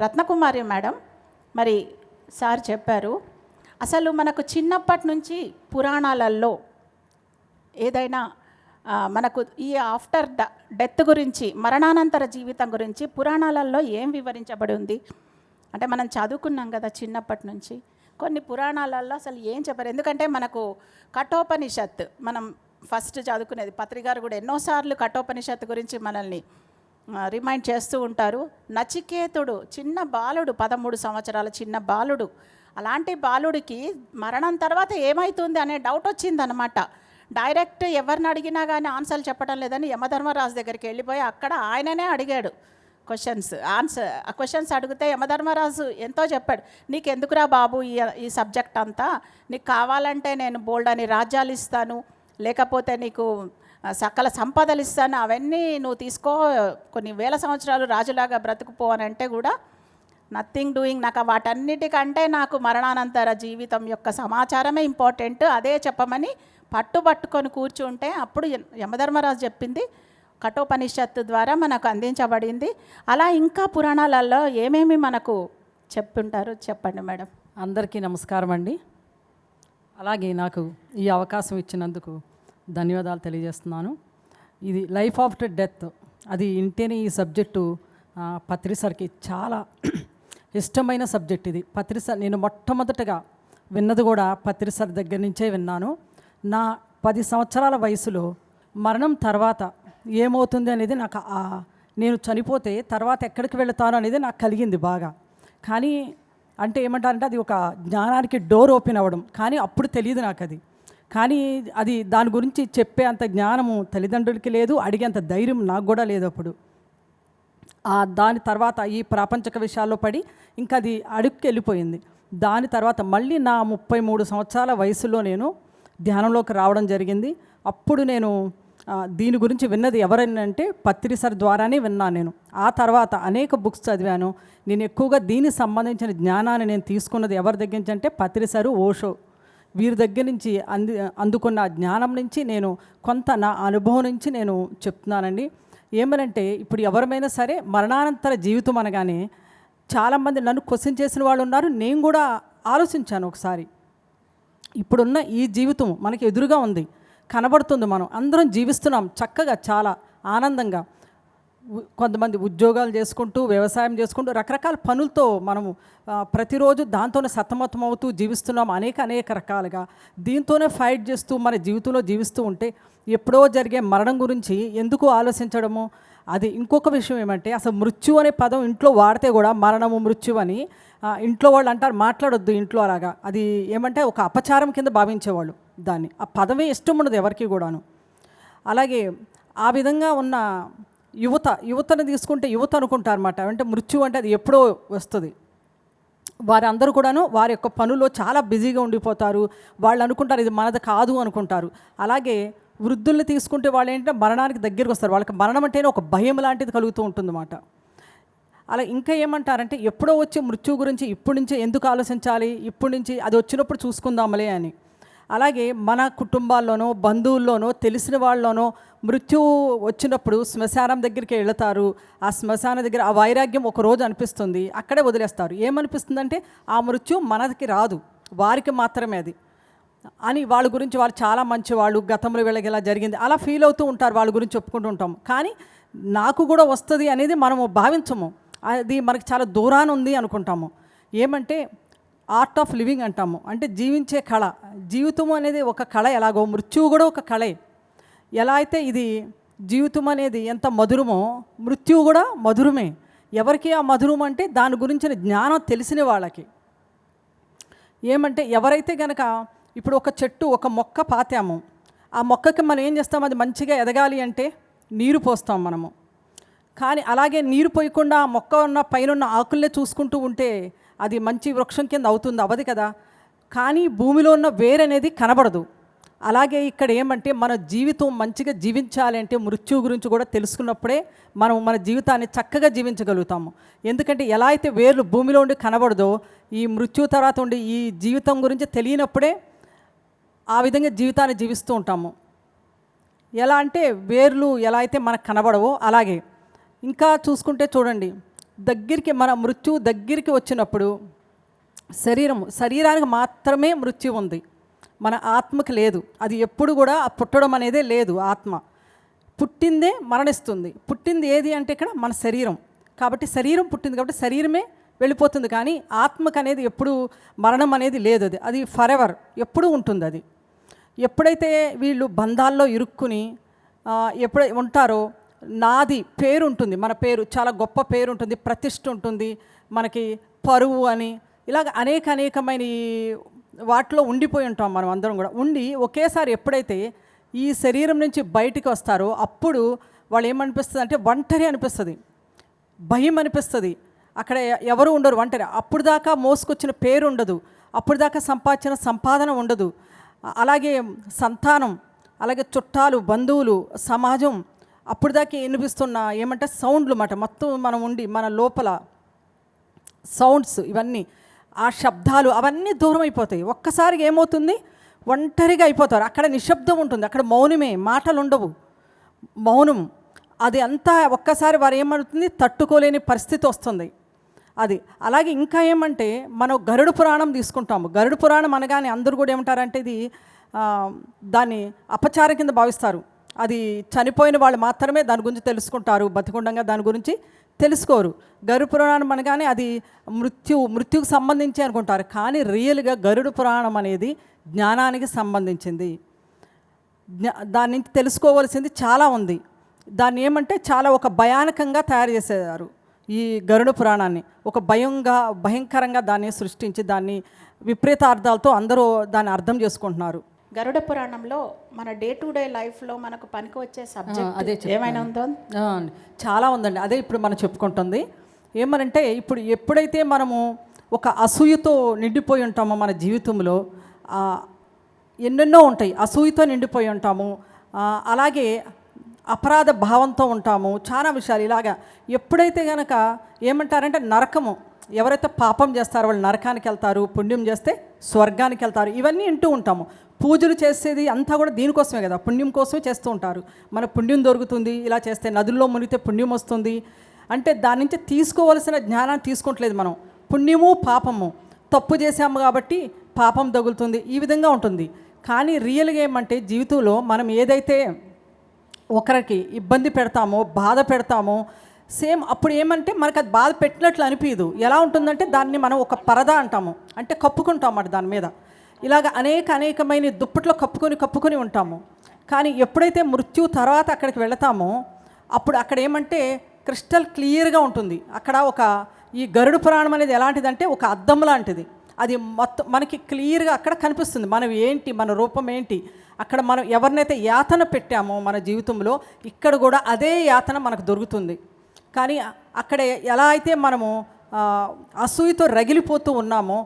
Ratnakumari madam, మరి sir చెప్పారు, అసలు మనకు చిన్నప్పటి నుంచి పురాణాలలో ఏదైనా మనకు ఈ ఆఫ్టర్ డెత్ గురించి, మరణానంతర జీవితం గురించి పురాణాలలో ఏం వివరించబడి ఉంది అంటే మనం చదువుకున్నాం కదా చిన్నప్పటి నుంచి. కొన్ని పురాణాలలో అసలు ఏం చెప్పారు? ఎందుకంటే మనకు కఠోపనిషత్ మనం ఫస్ట్ చదువుకునేది, పత్రికారు కూడా ఎన్నోసార్లు కఠోపనిషత్ గురించి మనల్ని రిమైండ్ చేస్తూ ఉంటారు. నచికేతుడు చిన్న బాలుడు, 13 సంవత్సరాల చిన్న బాలుడు. అలాంటి బాలుడికి మరణం తర్వాత ఏమవుతుంది అనే డౌట్ వచ్చిందనమాట. డైరెక్ట్ ఎవరిని అడిగినా కానీ ఆన్సర్లు చెప్పడం లేదని యమధర్మరాజు దగ్గరికి వెళ్ళిపోయి అక్కడ ఆయననే అడిగాడు క్వశ్చన్స్ అడిగితే యమధర్మరాజు ఎంతో చెప్పాడు. నీకు ఎందుకురా బాబు ఈ సబ్జెక్ట్ అంతా, నీకు కావాలంటే నేను బోల్డ్ అని రాజ్యాలు ఇస్తాను, లేకపోతే నీకు సకల సంపదలు ఇస్తాను, అవన్నీ నువ్వు తీసుకో, కొన్ని వేల సంవత్సరాలు రాజులాగా బ్రతుకుపో అని అంటే కూడా నథింగ్ డూయింగ్, నాకు వాటన్నిటికంటే నాకు మరణానంతర జీవితం యొక్క సమాచారమే ఇంపార్టెంట్, అదే చెప్పమని పట్టుకొని కూర్చుంటే అప్పుడు యమధర్మరాజు చెప్పింది కఠోపనిషత్తు ద్వారా మనకు అందించబడింది. అలా ఇంకా పురాణాలలో ఏమేమి మనకు చెప్తుంటారు చెప్పండి మేడం. అందరికీ నమస్కారం అండి. అలాగే నాకు ఈ అవకాశం ఇచ్చినందుకు ధన్యవాదాలు తెలియజేస్తున్నాను. ఇది లైఫ్ ఆఫ్టర్ డెత్, అది ఇంటేనే ఈ సబ్జెక్టు పత్రి సార్కి చాలా ఇష్టమైన సబ్జెక్ట్. ఇది పత్రి సార్ నేను మొట్టమొదటగా విన్నది కూడా పత్రి సార్ దగ్గర నుంచే విన్నాను. నా 10 సంవత్సరాల వయసులో మరణం తర్వాత ఏమవుతుంది అనేది నాకు, నేను చనిపోతే తర్వాత ఎక్కడికి వెళతాను అనేది నాకు కలిగింది బాగా. కానీ అంటే ఏమంటారంటే అది ఒక జ్ఞానానికి డోర్ ఓపెన్ అవ్వడం, కానీ అప్పుడు తెలియదు నాకు అది. కానీ అది దాని గురించి చెప్పే అంత జ్ఞానము తల్లిదండ్రులకి లేదు, అడిగేంత ధైర్యం నాకు కూడా లేదు అప్పుడు. దాని తర్వాత ఈ ప్రాపంచిక విషయాల్లో పడి ఇంకా అది అడుగుకి వెళ్ళిపోయింది. దాని తర్వాత మళ్ళీ నా 33 సంవత్సరాల వయసులో నేను ధ్యానంలోకి రావడం జరిగింది. అప్పుడు నేను దీని గురించి విన్నది ఎవరైనా పత్రి సార్ ద్వారానే విన్నాను నేను. ఆ తర్వాత అనేక బుక్స్ చదివాను. నేను ఎక్కువగా దీనికి సంబంధించిన జ్ఞానాన్ని నేను తీసుకున్నది ఎవరి దగ్గర నుంచి అంటే పత్రి సారు, ఓషో, వీరి దగ్గర నుంచి అందుకున్న జ్ఞానం నుంచి నేను కొంత నా అనుభవం నుంచి నేను చెప్తున్నానండి. ఏమనంటే ఇప్పుడు ఎవరమైనా సరే మరణానంతర జీవితం అనగానే చాలామంది నన్ను క్వశ్చన్ చేసిన వాళ్ళు ఉన్నారు. నేను కూడా ఆలోచించాను ఒకసారి. ఇప్పుడున్న ఈ జీవితం మనకి ఎదురుగా ఉంది, కనబడుతుంది, మనం అందరం జీవిస్తున్నాం చక్కగా, చాలా ఆనందంగా. కొంతమంది ఉద్యోగాలు చేసుకుంటూ, వ్యవసాయం చేసుకుంటూ, రకరకాల పనులతో మనము ప్రతిరోజు దాంతోనే సతమతం అవుతూ జీవిస్తున్నాం, అనేక రకాలుగా. దీంతోనే ఫైట్ చేస్తూ మన జీవితంలో జీవిస్తూ ఉంటే ఎప్పుడో జరిగే మరణం గురించి ఎందుకు ఆలోచించడము? అది ఇంకొక విషయం ఏమంటే, అసలు మృత్యు అనే పదం ఇంట్లో వాడితే కూడా మరణము, మృత్యు అని ఇంట్లో వాళ్ళు అంటారు, మాట్లాడొద్దు ఇంట్లో అలాగా. అది ఏమంటే ఒక అపచారం కింద భావించేవాళ్ళు దాన్ని. ఆ పదమే ఇష్టం ఉండదు ఎవరికి కూడాను. అలాగే ఆ విధంగా ఉన్న యువతను తీసుకుంటే యువత అనుకుంటారన్నమాట, అంటే మృత్యు అంటే అది ఎప్పుడో వస్తుంది. వారందరూ కూడాను వారి యొక్క పనుల్లో చాలా బిజీగా ఉండిపోతారు. వాళ్ళు అనుకుంటారు ఇది మనది కాదు అనుకుంటారు. అలాగే వృద్ధుల్ని తీసుకుంటే వాళ్ళు ఏంటంటే మరణానికి దగ్గరికి వస్తారు. వాళ్ళకి మరణం అంటేనే ఒక భయం లాంటిది కలుగుతూ ఉంటుందన్నమాట. అలా ఇంకా ఏమంటారంటే ఎప్పుడో వచ్చే మృత్యు గురించి ఇప్పటి నుంచే ఎందుకు ఆలోచించాలి, ఇప్పటి నుంచి అది వచ్చినప్పుడు చూసుకుందామలే అని. అలాగే మన కుటుంబాల్లోనో, బంధువుల్లోనో, తెలిసిన వాళ్ళలోనో మృత్యువు వచ్చినప్పుడు శ్మశానం దగ్గరికి వెళతారు. ఆ శ్మశానం దగ్గర ఆ వైరాగ్యం ఒకరోజు అనిపిస్తుంది, అక్కడే వదిలేస్తారు. ఏమనిపిస్తుందంటే ఆ మృత్యు మనకి రాదు, వారికి మాత్రమే అది అని. వాళ్ళ గురించి వాళ్ళు చాలా మంచి వాళ్ళు, గతంలో వీళ్ళకి ఇలా జరిగింది అలా ఫీల్ అవుతూ ఉంటారు, వాళ్ళ గురించి చెప్పుకుంటూ ఉంటాం. కానీ నాకు కూడా వస్తుంది అనేది మనము భావించము, అది మనకి చాలా దూరాన ఉంది అనుకుంటాము. ఏమంటే ఆర్ట్ ఆఫ్ లివింగ్ అంటాము, అంటే జీవించే కళ. జీవితం అనేది ఒక కళ, ఎలాగో మృత్యువు కూడా ఒక కళే. ఎలా అయితే ఇది జీవితం అనేది ఎంత మధురమో మృత్యువు కూడా మధురమే. ఎవరికి ఆ మధురం అంటే దాని గురించిన జ్ఞానం తెలిసిన వాళ్ళకి. ఏమంటే ఎవరైతే కనుక ఇప్పుడు ఒక చెట్టు, ఒక మొక్క పాతాము, ఆ మొక్కకి మనం ఏం చేస్తాం, అది మంచిగా ఎదగాలి అంటే నీరు పోస్తాం మనము. కానీ అలాగే నీరు పోయకుండా ఆ మొక్క ఉన్న పైన ఉన్న ఆకుల్నే చూసుకుంటూ ఉంటే అది మంచి వృక్షం కింద అవుతుంది, అవ్వదు కదా. కానీ భూమిలో ఉన్న వేరు అనేది కనబడదు. అలాగే ఇక్కడ ఏమంటే మన జీవితం మంచిగా జీవించాలి అంటే మృత్యు గురించి కూడా తెలుసుకున్నప్పుడే మనం మన జీవితాన్ని చక్కగా జీవించగలుగుతాము. ఎందుకంటే ఎలా అయితే వేర్లు భూమిలో ఉండి కనబడదో, ఈ మృత్యు తర్వాత ఉండి ఈ జీవితం గురించి తెలియనప్పుడే ఆ విధంగా జీవితాన్ని జీవిస్తూ ఉంటాము. ఎలా అంటే వేర్లు ఎలా అయితే మనకు కనబడవో అలాగే ఇంకా చూసుకుంటే చూడండి, దగ్గరికి మన మృత్యువు దగ్గరికి వచ్చినప్పుడు శరీరానికి మాత్రమే మృత్యు ఉంది, మన ఆత్మకి లేదు. అది ఎప్పుడు కూడా పుట్టడం అనేదే లేదు. ఆత్మ పుట్టిందే మరణిస్తుంది. పుట్టింది ఏది అంటే ఇక్కడ మన శరీరం. కాబట్టి శరీరం పుట్టింది కాబట్టి శరీరమే వెళ్ళిపోతుంది, కానీ ఆత్మకు అనేది ఎప్పుడు మరణం అనేది లేదు. అది ఫర్ ఎవర్ ఎప్పుడూ ఉంటుంది. అది ఎప్పుడైతే వీళ్ళు బంధాల్లో ఇరుక్కుని ఎప్పుడై ఉంటారో, నాది పేరు ఉంటుంది, మన పేరు చాలా గొప్ప పేరు ఉంటుంది, ప్రతిష్ఠ ఉంటుంది, మనకి పరువు అని ఇలాగ అనేకమైన వాటిలో ఉండిపోయి ఉంటాం మనం అందరం కూడా. ఉండి ఒకేసారి ఎప్పుడైతే ఈ శరీరం నుంచి బయటికి వస్తారో అప్పుడు వాళ్ళు ఏమనిపిస్తుంది అంటే ఒంటరి అనిపిస్తుంది, భయం అనిపిస్తుంది. అక్కడ ఎవరు ఉండరు, ఒంటరి. అప్పుడు దాకా మోసుకొచ్చిన పేరు ఉండదు, అప్పుడు దాకా సంపాదించిన సంపాదన ఉండదు, అలాగే సంతానం, అలాగే చుట్టాలు, బంధువులు, సమాజం, అప్పుడు దాకా వినిపిస్తున్న ఏమంటే సౌండ్లు మాట మొత్తం మనం ఉండి మన లోపల సౌండ్స్ ఇవన్నీ, ఆ శబ్దాలు అవన్నీ దూరం అయిపోతాయి. ఒక్కసారిగా ఏమవుతుంది, ఒంటరిగా అయిపోతారు. అక్కడ నిశ్శబ్దం ఉంటుంది, అక్కడ మౌనమే, మాటలు ఉండవు, మౌనం. అది అంతా ఒక్కసారి వారు ఏమవుతుంది, తట్టుకోలేని పరిస్థితి వస్తుంది. అది అలాగే ఇంకా ఏమంటే మనం గరుడ పురాణం తీసుకుంటాము. గరుడ పురాణం అనగానే అందరూ కూడా ఏమంటారంటే ఇది దాన్ని అపచారం కింద భావిస్తారు. అది చనిపోయిన వాళ్ళు మాత్రమే దాని గురించి తెలుసుకుంటారు, బతికుండగా దాని గురించి తెలుసుకోరు. గరుడ పురాణం అనగానే అది మృత్యుకు సంబంధించి అనుకుంటారు, కానీ రియల్గా గరుడ పురాణం అనేది జ్ఞానానికి సంబంధించింది. దాని నుంచి తెలుసుకోవాల్సింది చాలా ఉంది. దాన్ని ఏమంటే చాలా ఒక భయానకంగా తయారు చేసేవారు. ఈ గరుడ పురాణాన్ని ఒక భయంకరంగా దాన్ని సృష్టించి దాన్ని విపరీతార్థాలతో అందరూ దాన్ని అర్థం చేసుకుంటున్నారు. గరుడ పురాణంలో మన డే టు డే లైఫ్లో మనకు పనికి వచ్చే సబ్జెక్ట్ ఏమైనా ఉందో? చాలా ఉందండి. అదే ఇప్పుడు మనం చెప్పుకుంటుంది. ఏమనంటే ఇప్పుడు ఎప్పుడైతే మనము ఒక అసూయతో నిండిపోయి ఉంటామో మన జీవితంలో ఎన్నెన్నో ఉంటాయి, అసూయతో నిండిపోయి ఉంటాము, అలాగే అపరాధ భావంతో ఉంటాము, చాలా విషయాలు ఇలాగా. ఎప్పుడైతే కనుక ఏమంటారంటే నరకము, ఎవరైతే పాపం చేస్తారో వాళ్ళు నరకానికి వెళ్తారు, పుణ్యం చేస్తే స్వర్గానికి వెళ్తారు, ఇవన్నీ వింటూ ఉంటాము. పూజలు చేసేది అంతా కూడా దీనికోసమే కదా, పుణ్యం కోసమే చేస్తూ ఉంటారు. మన పుణ్యం దొరుకుతుంది, ఇలా చేస్తే నదుల్లో మునిగితే పుణ్యం వస్తుంది అంటే దాని నుంచి తీసుకోవలసిన జ్ఞానాన్ని తీసుకుంటలేదు మనం. పుణ్యము పాపము, తప్పు చేసాము కాబట్టి పాపం తగులుతుంది, ఈ విధంగా ఉంటుంది. కానీ రియల్గా ఏమంటే జీవితంలో మనం ఏదైతే ఒకరికి ఇబ్బంది పెడతామో, బాధ పెడతామో, సేమ్ అప్పుడు ఏమంటే మనకు అది బాధ పెట్టినట్లు అనిపించదు. ఎలా ఉంటుందంటే దాన్ని మనం ఒక పరద అంటాము, అంటే కప్పుకుంటాం అన్నమాట దాని మీద. ఇలాగ అనేకమైన దుప్పట్లో కప్పుకొని ఉంటాము. కానీ ఎప్పుడైతే మృత్యు తర్వాత అక్కడికి వెళతామో అప్పుడు అక్కడ ఏమంటే క్రిస్టల్ క్లియర్గా ఉంటుంది. అక్కడ ఈ గరుడ పురాణం అనేది ఎలాంటిదంటే ఒక అద్దం లాంటిది. అది మొత్తం మనకి క్లియర్గా అక్కడ కనిపిస్తుంది, మనం ఏంటి, మన రూపం ఏంటి. అక్కడ మనం ఎవరినైతే యాతన పెట్టామో మన జీవితంలో, ఇక్కడ కూడా అదే యాతన మనకు దొరుకుతుంది. కానీ అక్కడ ఎలా అయితే మనము అసూయతో రగిలిపోతూ ఉన్నామో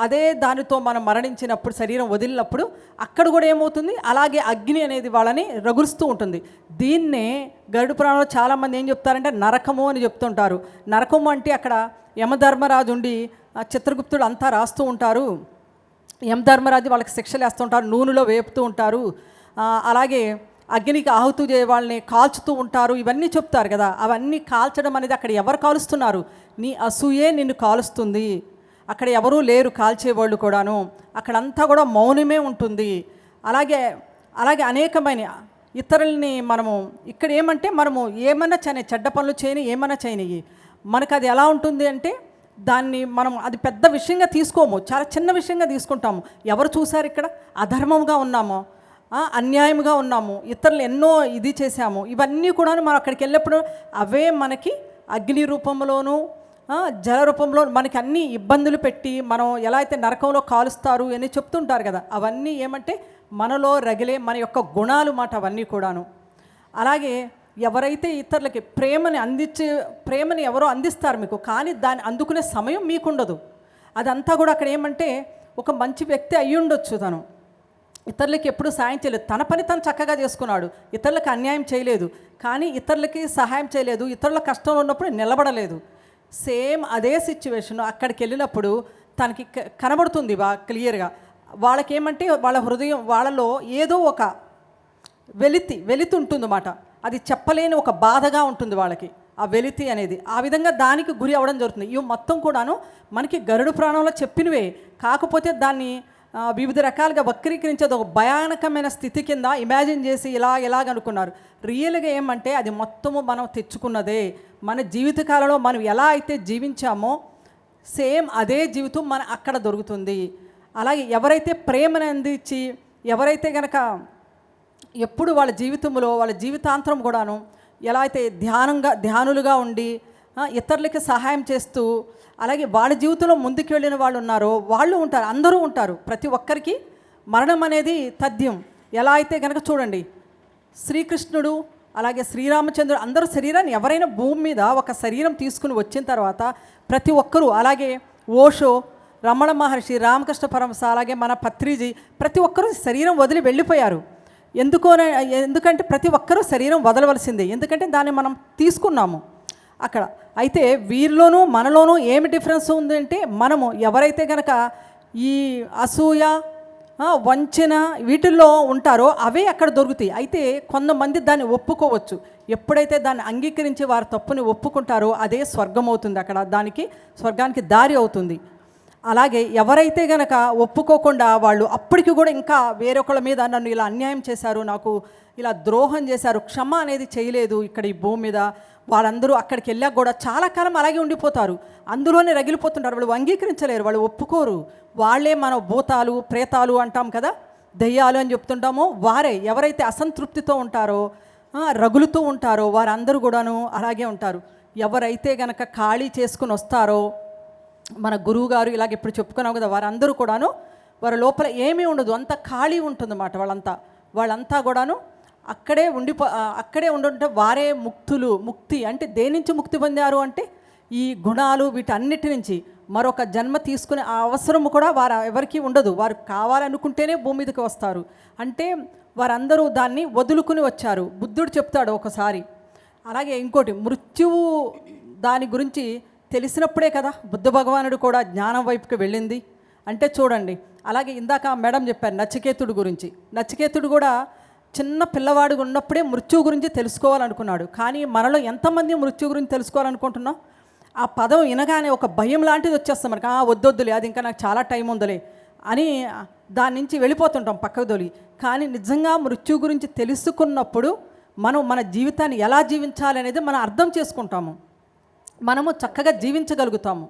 అదే దానితో మనం మరణించినప్పుడు, శరీరం వదిలినప్పుడు అక్కడ కూడా ఏమవుతుంది, అలాగే అగ్ని అనేది వాళ్ళని రగులుస్తూ ఉంటుంది. దీన్నే గరుడ పురాణంలో చాలామంది ఏం చెప్తారంటే నరకము అని చెప్తుంటారు. నరకము అంటే అక్కడ యమధర్మరాజు ఉండి చిత్రగుప్తుడు అంతా రాస్తూ ఉంటారు. యమధర్మరాజు వాళ్ళకి శిక్షలు వేస్తుంటారు, నూనెలో వేపుతూ ఉంటారు, అలాగే అగ్నికి ఆహుతూ వాళ్ళని కాల్చుతూ ఉంటారు, ఇవన్నీ చెప్తారు కదా. అవన్నీ కాల్చడం అనేది అక్కడ ఎవరు కాలుస్తున్నారు, నీ అసూయే నిన్ను కాలుస్తుంది. అక్కడ ఎవరూ లేరు కాల్చేవాళ్ళు కూడాను, అక్కడంతా కూడా మౌనమే ఉంటుంది. అలాగే అనేకమైన ఇతరుల్ని మనము ఇక్కడ ఏమంటే మనము ఏమన్నా చెడ్డ పనులు చేయని, ఏమన్నా చేయనివి, మనకు అది ఎలా ఉంటుంది అంటే దాన్ని మనం అది పెద్ద విషయంగా తీసుకోము, చాలా చిన్న విషయంగా తీసుకుంటాము. ఎవరు చూసారు ఇక్కడ అధర్మంగా ఉన్నామో, అన్యాయంగా ఉన్నాము, ఇతరులు ఎన్నో ఇది చేశాము, ఇవన్నీ కూడా మనం అక్కడికి వెళ్ళినప్పుడు అవే మనకి అగ్ని రూపంలోనూ జల రూపంలో మనకి అన్ని ఇబ్బందులు పెట్టి మనం ఎలా అయితే నరకంలో కాలుస్తారు అని చెప్తుంటారు కదా. అవన్నీ ఏమంటే మనలో రగిలే మన యొక్క గుణాలు మాట అవన్నీ కూడాను. అలాగే ఎవరైతే ఇతరులకి ప్రేమని ఎవరో అందిస్తారు మీకు, కానీ దాన్ని అందుకునే సమయం మీకుండదు. అదంతా కూడా అక్కడ ఏమంటే ఒక మంచి వ్యక్తి అయ్యి ఉండొచ్చు, తను ఇతరులకి ఎప్పుడు సాయం చేయలేదు, తన పని తను చక్కగా చేసుకున్నాడు, ఇతరులకు అన్యాయం చేయలేదు, కానీ ఇతరులకి సహాయం చేయలేదు, ఇతరుల కష్టంలో ఉన్నప్పుడు నిలబడలేదు. సేమ్ అదే సిచ్యువేషన్ అక్కడికి వెళ్ళినప్పుడు తనకి కనబడుతుంది క్లియర్గా. వాళ్ళకేమంటే వాళ్ళ హృదయం, వాళ్ళలో ఏదో ఒక వెలితి ఉంటుందన్నమాట. అది చెప్పలేని ఒక బాధగా ఉంటుంది వాళ్ళకి. ఆ వెలితి అనేది. ఆ విధంగా దానికి గురి అవ్వడం జరుగుతుంది. ఇవి మొత్తం కూడాను మనకి గరుడ పురాణంలో చెప్పినవే, కాకపోతే దాన్ని వివిధ రకాలుగా వక్రీకరించేది ఒక భయానకమైన స్థితి కింద ఇమాజిన్ చేసి ఇలాగ అనుకున్నారు. రియల్గా ఏమంటే అది మొత్తము మనం తెచ్చుకున్నదే. మన జీవితకాలంలో మనం ఎలా అయితే జీవించామో సేమ్ అదే జీవితం మన అక్కడ దొరుకుతుంది. అలాగే ఎవరైతే ప్రేమను అందించి, ఎవరైతే కనుక ఎప్పుడు వాళ్ళ జీవితంలో వాళ్ళ జీవితాంతరం కూడాను ఎలా అయితే ధ్యానులుగా ఉండి ఇతరులకి సహాయం చేస్తూ, అలాగే వాళ్ళ జీవితంలో ముందుకు వెళ్ళిన వాళ్ళు ఉన్నారో వాళ్ళు ఉంటారు, అందరూ ఉంటారు. ప్రతి ఒక్కరికి మరణం అనేది తథ్యం. ఎలా అయితే కనుక చూడండి, శ్రీకృష్ణుడు అలాగే శ్రీరామచంద్రుడు అందరూ శరీరాన్ని, ఎవరైనా భూమి మీద ఒక శరీరం తీసుకుని వచ్చిన తర్వాత ప్రతి ఒక్కరూ, అలాగే ఓషో, రమణ మహర్షి, రామకృష్ణ పరమహంస, అలాగే మన పత్రిజీ, ప్రతి ఒక్కరూ శరీరం వదిలి వెళ్ళిపోయారు. ఎందుకంటే ప్రతి ఒక్కరూ శరీరం వదలవలసిందే, ఎందుకంటే దాన్ని మనం తీసుకున్నాము అక్కడ. అయితే వీరిలోనూ మనలోనూ ఏమి డిఫరెన్స్ ఉందంటే, మనము ఎవరైతే కనుక ఈ అసూయ, వంచన వీటిల్లో ఉంటారో అవే అక్కడ దొరుకుతాయి. అయితే కొంతమంది దాన్ని ఒప్పుకోవచ్చు. ఎప్పుడైతే దాన్ని అంగీకరించి వారి తప్పుని ఒప్పుకుంటారో అదే స్వర్గం అవుతుంది, అక్కడ దానికి స్వర్గానికి దారి అవుతుంది. అలాగే ఎవరైతే గనక ఒప్పుకోకుండా వాళ్ళు అప్పటికి కూడా ఇంకా వేరొకళ్ళ మీద నన్ను ఇలా అన్యాయం చేశారు, నాకు ఇలా ద్రోహం చేశారు, క్షమ అనేది చేయలేదు ఇక్కడ ఈ భూమి మీద, వాళ్ళందరూ అక్కడికి వెళ్ళాక కూడా చాలా కాలం అలాగే ఉండిపోతారు, అందులోనే రగిలిపోతుంటారు. వాళ్ళు అంగీకరించలేరు, వాళ్ళు ఒప్పుకోరు. వాళ్ళే మన భూతాలు, ప్రేతాలు అంటాం కదా, దయ్యాలు అని చెప్తుంటామో వారే. ఎవరైతే అసంతృప్తితో ఉంటారో, రగులుతూ ఉంటారో వారందరూ కూడాను అలాగే ఉంటారు. ఎవరైతే గనక ఖాళీ చేసుకుని వస్తారో, మన గురువు గారు ఇలాగ ఇప్పుడు చెప్పుకున్నాం కదా, వారందరూ కూడాను వారి లోపల ఏమీ ఉండదు, అంత ఖాళీ ఉంటుందన్నమాట. వాళ్ళంతా కూడాను అక్కడే ఉండుంటే వారే ముక్తులు. ముక్తి అంటే దేని నుంచి ముక్తి పొందారు అంటే ఈ గుణాలు వీటన్నిటి నుంచి మరొక జన్మ తీసుకునే ఆ అవసరం కూడా ఎవరికి ఉండదు. వారు కావాలనుకుంటేనే భూమి మీదకి వస్తారు. అంటే వారందరూ దాన్ని వదులుకుని వచ్చారు. బుద్ధుడు చెప్తాడు ఒకసారి. అలాగే ఇంకోటి, మృత్యువు దాని గురించి తెలిసినప్పుడే కదా బుద్ధ భగవానుడు కూడా జ్ఞానం వైపుకి వెళ్ళింది. అంటే చూడండి, అలాగే ఇందాక మేడం చెప్పారు నచికేతుడు గురించి. నచికేతుడు కూడా చిన్న పిల్లవాడు ఉన్నప్పుడే మృత్యువు గురించి తెలుసుకోవాలనుకున్నాడు. కానీ మనలో ఎంతమంది మృత్యు గురించి తెలుసుకోవాలనుకుంటున్నాం? ఆ పదం వినగానే ఒక భయం లాంటిది వచ్చేస్తాం మనకి. వద్దొద్దులే, అది ఇంకా నాకు చాలా టైం ఉందిలే అని దాని నుంచి వెళ్ళిపోతుంటాం పక్కకు తోలి. కానీ నిజంగా మృత్యు గురించి తెలుసుకున్నప్పుడు మనం మన జీవితాన్ని ఎలా జీవించాలి అనేది మనం అర్థం చేసుకుంటాము, మనము చక్కగా జీవించగలుగుతాము.